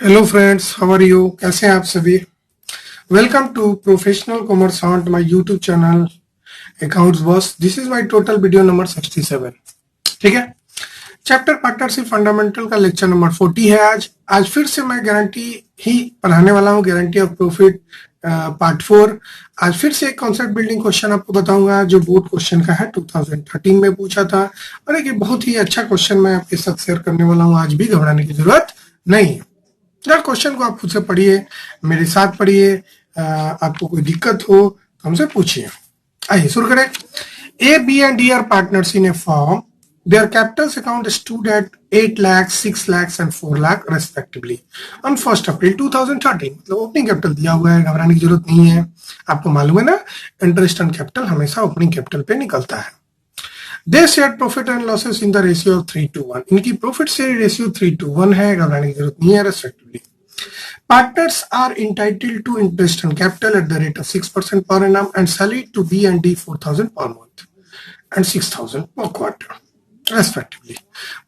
Hello friends, how are you? कैसे हैं आप सभी? Welcome to professional commerce on my YouTube channel accounts boss. This is my total video number 67। ठीक है, chapter partnership fundamental का lecture number 40 है। आज फिर से मैं गारंटी ही पढ़ाने वाला हूँ, गारंटी ऑफ प्रॉफिट पार्ट 4। आज फिर से एक कॉन्सेप्ट बिल्डिंग क्वेश्चन आपको बताऊंगा जो बोर्ड क्वेश्चन का है, 2013 में पूछा था। और एक बहुत ही अच्छा क्वेश्चन मैं आपके साथ शेयर करने वाला हूँ। आज भी घबराने की जरूरत नहीं है। यार, क्वेश्चन को आप खुद से पढ़िए, मेरे साथ पढ़िए। आपको कोई दिक्कत हो तो हमसे पूछिए। आइए शुरू करें। A, B and D are partners in a firm. Their capitals account stood at 8 lakhs, 6 lakhs and 4 lakh respectively on 1st April 2013। मतलब ओपनिंग कैपिटल दिया हुआ है, घबराने की जरूरत नहीं है। आपको मालूम है ना, इंटरेस्ट ऑन कैपिटल हमेशा ओपनिंग कैपिटल पे निकलता है। They share profit and losses in the ratio of 3:1। इनकी प्रॉफिट शेयर रेशियो 3:1 है, घबराने की जरूरत नहीं है, respectively. Partners are entitled to interest on capital at the rate of 6% per annum and salary to B and D 4,000 per month and 6,000 per quarter respectively.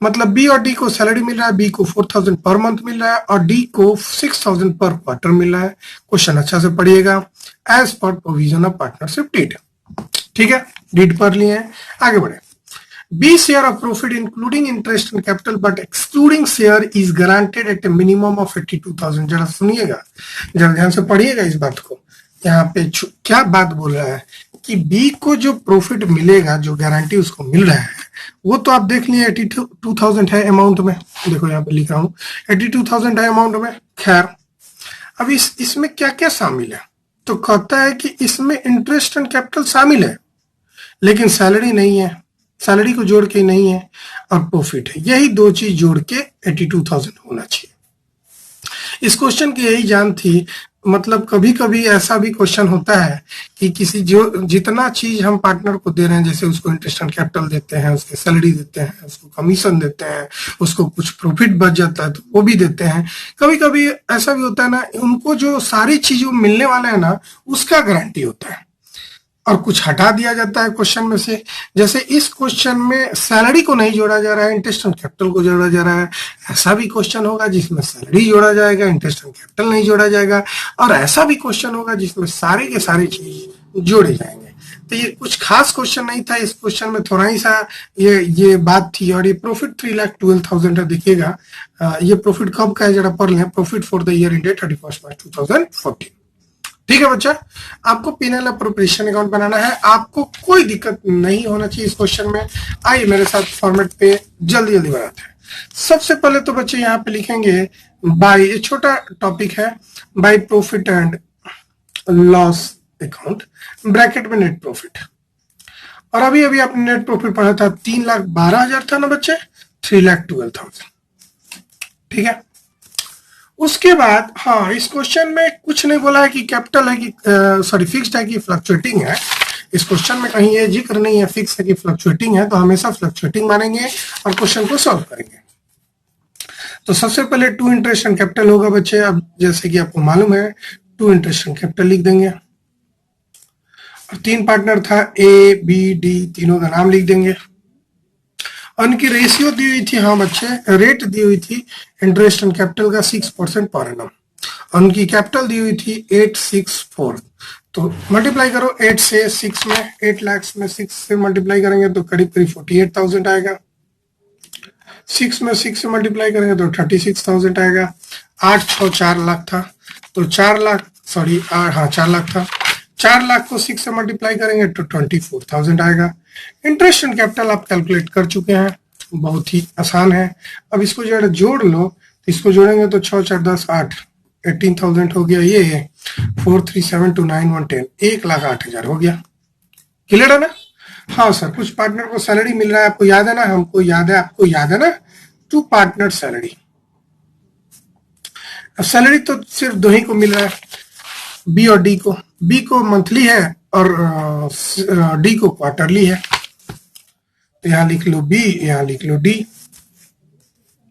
मतलब B और D को salary मिल रहा है, बी को 4,000 पर मंथ मिल रहा है और D को 6,000 पर क्वार्टर मिल रहा है। क्वेश्चन अच्छा से पढ़िएगा। As per provision of partnership deed. ठीक है, डीड पढ़ लिए हैं, आगे बढ़े। B share of profit including interest and capital but excluding share is granted at a minimum of 82,000। जरा सुनिएगा, जरा ध्यान से पढ़िएगा इस बात को। यहाँ पे क्या बात बोल रहा है कि B को जो प्रॉफिट मिलेगा, जो गारंटी उसको मिल रहा है, वो तो आप देख लिए 82,000 है अमाउंट में। देखो यहाँ पे लिख रहा हूँ 82,000 है अमाउंट में। खैर, अब इसमें क्या क्या शामिल है? तो कहता है कि इसमें इंटरेस्ट एंड कैपिटल शामिल है, लेकिन सैलरी नहीं है, सैलरी को जोड़ के नहीं है, और प्रॉफिट है। यही दो चीज जोड़ के 82,000 होना चाहिए। इस क्वेश्चन की यही जान थी। मतलब कभी कभी ऐसा भी क्वेश्चन होता है कि किसी जो जितना चीज हम पार्टनर को दे रहे हैं, जैसे उसको इंटरेस्ट एंड कैपिटल देते हैं, उसके सैलरी देते हैं, उसको कमीशन देते हैं, उसको कुछ प्रॉफिट बच जाता है तो वो भी देते हैं। कभी कभी ऐसा भी होता है ना, उनको जो सारी चीजों मिलने वाला है ना, उसका गारंटी होता है और कुछ हटा दिया जाता है क्वेश्चन में से। जैसे इस क्वेश्चन में सैलरी को नहीं जोड़ा जा रहा है, इंटरेस्ट एंड कैपिटल को जोड़ा जा रहा है। ऐसा भी क्वेश्चन होगा जिसमें सैलरी जोड़ा जाएगा, इंटरेस्ट एंड कैपिटल नहीं जोड़ा जाएगा। और ऐसा भी क्वेश्चन होगा जिसमें सारे के सारे चीज जोड़े जाएंगे। तो ये कुछ खास क्वेश्चन नहीं था। इस क्वेश्चन में थोड़ा ही सा ये बात थी। और ये प्रॉफिट 3,12,000 है। देखिएगा, ये प्रॉफिट कब का है जरा पढ़ लें। Profit for the year ended 31 मार्च 2014। ठीक है बच्चा, आपको पीएनएल अप्रोप्रिएशन अकाउंट बनाना है। आपको कोई दिक्कत नहीं होना चाहिए इस क्वेश्चन में। आइए मेरे साथ फॉर्मेट पे जल्दी जल्दी बनाते हैं। सबसे पहले तो बच्चे यहाँ पे लिखेंगे बाय, ये छोटा टॉपिक है, by profit and loss account, bracket में नेट प्रॉफिट। और अभी अभी आपने नेट प्रॉफिट पढ़ा था 3,12,000 था ना बच्चे, 3,12,000। ठीक है, उसके बाद हाँ, इस क्वेश्चन में कुछ नहीं बोला है कि कैपिटल है कि सॉरी फिक्स्ड है कि फ्लक्चुएटिंग है। इस क्वेश्चन में कहीं ये जिक्र नहीं है फिक्स है कि फ्लक्चुएटिंग है, तो हमेशा फ्लक्चुएटिंग मानेंगे और क्वेश्चन को सॉल्व करेंगे। तो सबसे पहले टू इंटरेस्ट एंड कैपिटल होगा बच्चे। अब जैसे कि आपको मालूम है, टू इंटरेस्ट एंड कैपिटल लिख देंगे। और तीन पार्टनर था, ए बी डी, तीनों का नाम लिख देंगे। उनकी रेशियो दी हुई थी, हाँ बच्चे, रेट दी हुई थी इंटरेस्ट एंड कैपिटल का 6% पर एनम। उनकी कैपिटल दी हुई थी 864। तो मल्टीप्लाई करो 8 से 6 में, 8 लाख में 6 से मल्टीप्लाई करेंगे तो करीब करीब 48,000 आएगा। 6 में 6 से मल्टीप्लाई करेंगे तो 36,000 आएगा। 8 6 4 लाख था, तो 4 लाख, सॉरी हाँ 4 लाख था। 4 लाख को 6 से मल्टीप्लाई करेंगे तो 24,000 आएगा। इंटरेस्ट एंड कैपिटल आप कैलकुलेट कर चुके हैं, बहुत ही आसान है। अब इसको जो है जोड़ लो, तो इसको जोड़ेंगे तो 6 4 10 8, 18,000 हो गया। ये 4372910, 1,08,000 हो गया। क्लियर है ना? हाँ सर, कुछ पार्टनर को सैलरी मिल रहा है, आपको याद है ना, हमको याद है, आपको याद है ना, टू पार्टनर सैलरी। अब सैलरी तो सिर्फ दो ही को मिल रहा है, बी और डी को। बी को मंथली है और डी को क्वार्टरली है। तो यहां लिख लो बी, यहां लिख लो डी,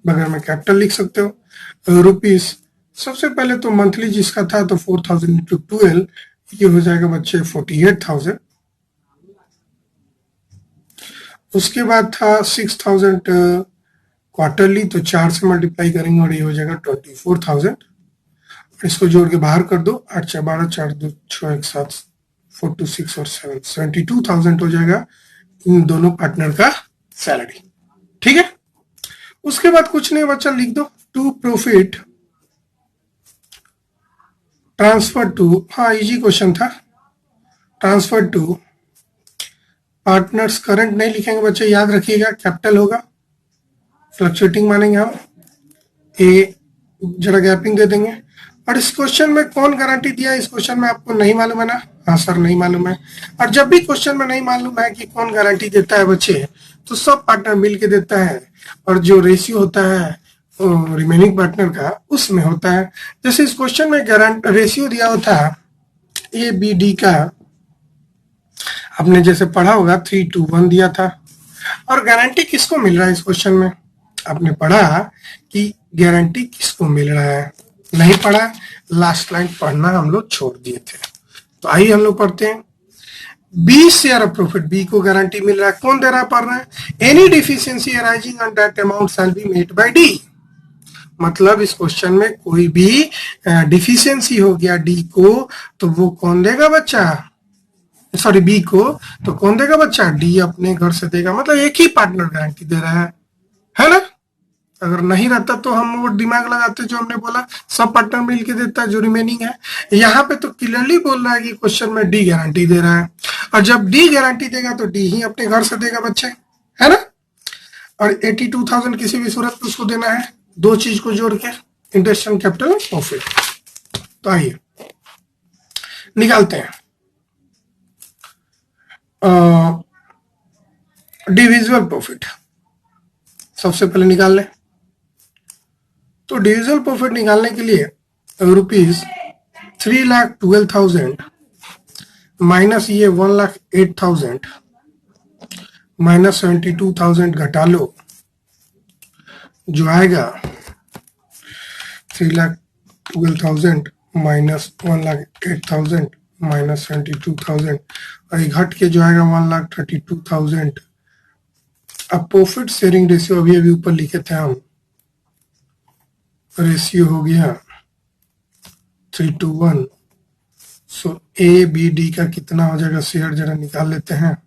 बगल में कैपिटल लिख सकते हो। रुपीस, सबसे पहले तो मंथली जिसका था तो 4,000 इंटू 12, ये हो जाएगा बच्चे 48,000। उसके बाद था 6,000 क्वार्टरली तो 4 से मल्टीप्लाई करेंगे और ये हो जाएगा 24,000। इसको जोड़ के बाहर कर दो, 8 4 12 4 2 6 1 7 4 2 6 और 7 72,000 हो जाएगा इन दोनों पार्टनर का सैलरी। ठीक है, उसके बाद कुछ नहीं बच्चा, लिख दो टू प्रॉफिट ट्रांसफर टू, हाँ इजी क्वेश्चन था, ट्रांसफर टू पार्टनर्स करंट नहीं लिखेंगे बच्चे, याद रखिएगा कैपिटल होगा, फ्लक्चुएटिंग मानेंगे हम, ए जरा गैपिंग दे देंगे। और इस क्वेश्चन में कौन गारंटी दिया, इस क्वेश्चन में आपको नहीं मालूम है ना? हाँ सर नहीं मालूम है। और जब भी क्वेश्चन में नहीं मालूम है कि कौन गारंटी देता है बच्चे, तो सब पार्टनर मिल के देता है और जो रेशियो होता है रिमेनिंग पार्टनर का उसमें होता है। जैसे इस क्वेश्चन में गारंटी रेशियो दिया होता है ए बी डी का, आपने जैसे पढ़ा होगा 3:1 दिया था। और गारंटी किसको मिल रहा है इस क्वेश्चन में, आपने पढ़ा कि गारंटी किसको मिल रहा है, नहीं पढ़ा, लास्ट लाइन पढ़ना हम लोग छोड़ दिए थे। तो आइए हम लोग पढ़ते हैं। B share of profit, B को गारंटी मिल रहा है, कौन दे रहा है, पढ़ रहे हैं, any deficiency arising on that amount shall be met by D. मतलब इस क्वेश्चन में कोई भी डिफिशियंसी हो गया डी को, तो वो कौन देगा बच्चा, सॉरी बी को, तो कौन देगा बच्चा, डी अपने घर से देगा। मतलब एक ही पार्टनर गारंटी दे रहा है ना? अगर नहीं रहता तो हम वो दिमाग लगाते जो हमने बोला, सब पार्टनर मिलके देता है जो रिमेनिंग है। यहाँ पे तो क्लियरली बोल रहा है कि क्वेश्चन में डी गारंटी दे रहा है, और जब डी गारंटी देगा तो डी ही अपने घर से देगा बच्चे, है ना? और 82,000 किसी भी सूरत में उसको देना है, दो चीज को जोड़ के, इंटरेस्ट एंड कैपिटल प्रॉफिट। तो आइए निकालते हैं। डिविजिबल प्रॉफिट सबसे पहले निकाल लें। तो डिविजिबल प्रॉफिट निकालने के लिए ₹3,12,000 माइनस ये 1,08,000 माइनस 72,000 घटा लो, जो आएगा 3,12,000 माइनस 1,08,000 माइनस 72,000, और ये घट के जो आएगा 1,32,000। अब प्रॉफिट शेयरिंग रेशियो अभी अभी ऊपर लिखे थे हम, रेशियो हो गया 3:1। सो ए बी डी का कितना हो जाएगा शेयर, जरा निकाल लेते हैं।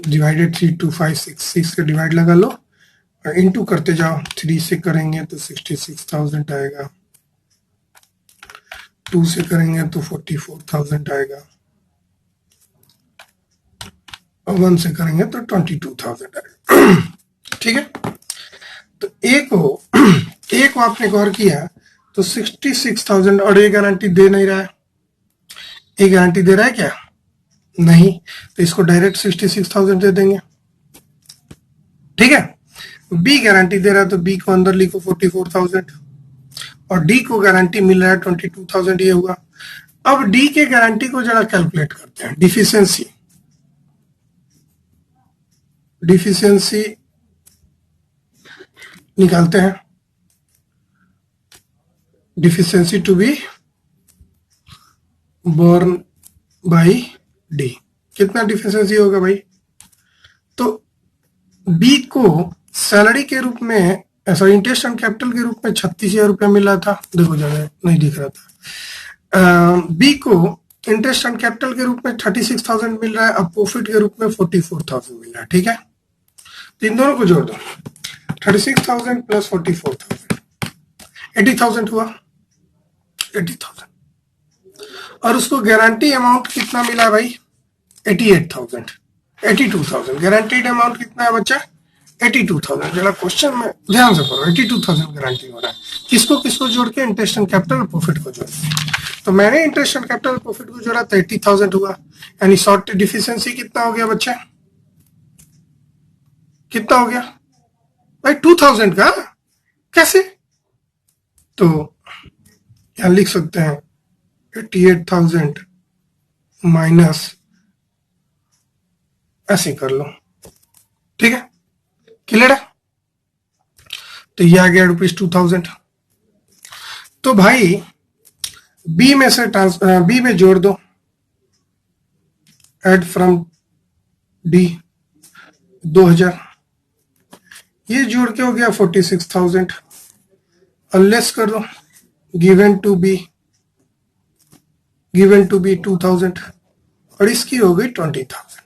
डिवाइडेड 3 2 5 6, 6 का डिवाइड लगा लो और इनटू करते जाओ, 3 से करेंगे तो 66,000 आएगा, 2 से करेंगे तो 44,000 आएगा, और 1 से करेंगे तो 22,000 आएगा। ठीक है, तो ए को आपने गौर किया तो 66,000, और ये गारंटी दे नहीं रहा है, ये गारंटी दे रहा है क्या, नहीं, तो इसको डायरेक्ट 66,000 दे देंगे। ठीक है, बी गारंटी दे रहा है तो बी को अंदर लिखो 44,000, और डी को गारंटी मिल रहा है 22,000, ये हुआ। अब डी के गारंटी को जरा कैलकुलेट करते हैं, डिफिशियंसी निकालते हैं। Deficiency to be borne by D, कितना डिफिशियंसी होगा भाई, तो बी को सैलरी के रूप में, सॉरी इंटरेस्ट एंड कैपिटल के रूप में 36,000 रुपया मिल रहा था, देखो ज्यादा नहीं दिख रहा था। बी को इंटरेस्ट एंड कैपिटल के रूप में 36,000 मिल रहा है, अब प्रॉफिट के रूप में 44,000 मिल रहा है। ठीक है, तो इन दोनों को जोड़ दो, 36,000 प्लस 44,000, 80,000 हुआ, 80,000। और उसको गारंटी अमाउंट कितना मिला भाई, 88,000, 82,000। गारंटीड अमाउंट कितना है बच्चा, 82,000। जरा क्वेश्चन में ध्यान से पढ़ो, 82,000 गारंटी हो रहा है, किसको किसको जोड़ के, इंटरेस्ट एंड कैपिटल प्रॉफिट को जोड़ के। तो मैंने इंटरेस्ट एंड कैपिटल प्रॉफिट को जोड़ा तो 80,000 हुआ, यानी शॉर्ट डिफिशियंसी कितना हो गया बच्चा, कितना हो गया भाई, 2,000 का, कैसे, तो यहां लिख सकते हैं 88,000 माइनस, ऐसे कर लो। ठीक है, क्लियर है, तो ये आ गया ₹2,000। तो भाई बी में से बी में जोड़ दो, ऐड फ्रॉम डी 2,000, ये जोड़ के हो गया 46,000 और लेस कर दो गिवन टू बी 2,000 और इसकी हो गई 20,000।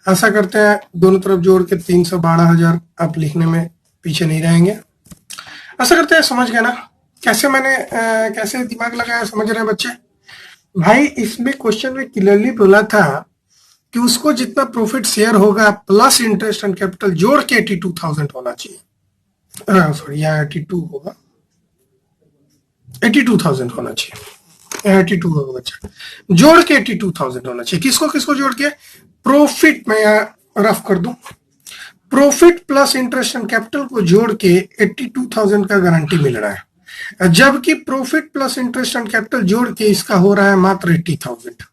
ऐसा करते हैं दोनों तरफ जोड़ के 312,000 आप लिखने में पीछे नहीं रहेंगे। ऐसा करते हैं, समझ गए ना कैसे मैंने कैसे दिमाग लगाया, समझ रहे हैं बच्चे? भाई इसमें क्वेश्चन में क्लियरली बोला था कि उसको जितना प्रॉफिट शेयर होगा प्लस इंटरेस्ट एंड कैपिटल जोड़ के 82,000 होना चाहिए। सॉरी यहाँ 82 होगा, 82,000 होना चाहिए, 82 होगा बच्चा, जोड़ के 82,000 होना चाहिए। किसको किसको जोड़ के? प्रॉफिट, मैं यहाँ रफ कर दूं, profit plus interest and capital को जोड़ के 82,000 का गारंटी मिल रहा है, जबकि profit plus interest and capital जोड़ के इसका हो रहा है मात्र 80,000।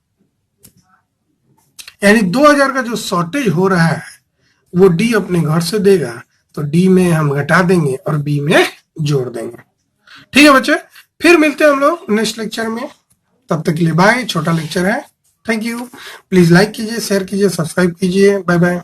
यानी 2,000 का जो शॉर्टेज हो रहा है वो डी अपने घर से देगा, तो डी में हम घटा देंगे और बी में जोड़ देंगे। ठीक है बच्चे, फिर मिलते हैं हम लोग नेक्स्ट लेक्चर में। तब तक के लिए बाय, छोटा लेक्चर है। Thank you. प्लीज लाइक कीजिए, शेयर कीजिए, सब्सक्राइब कीजिए। Bye bye.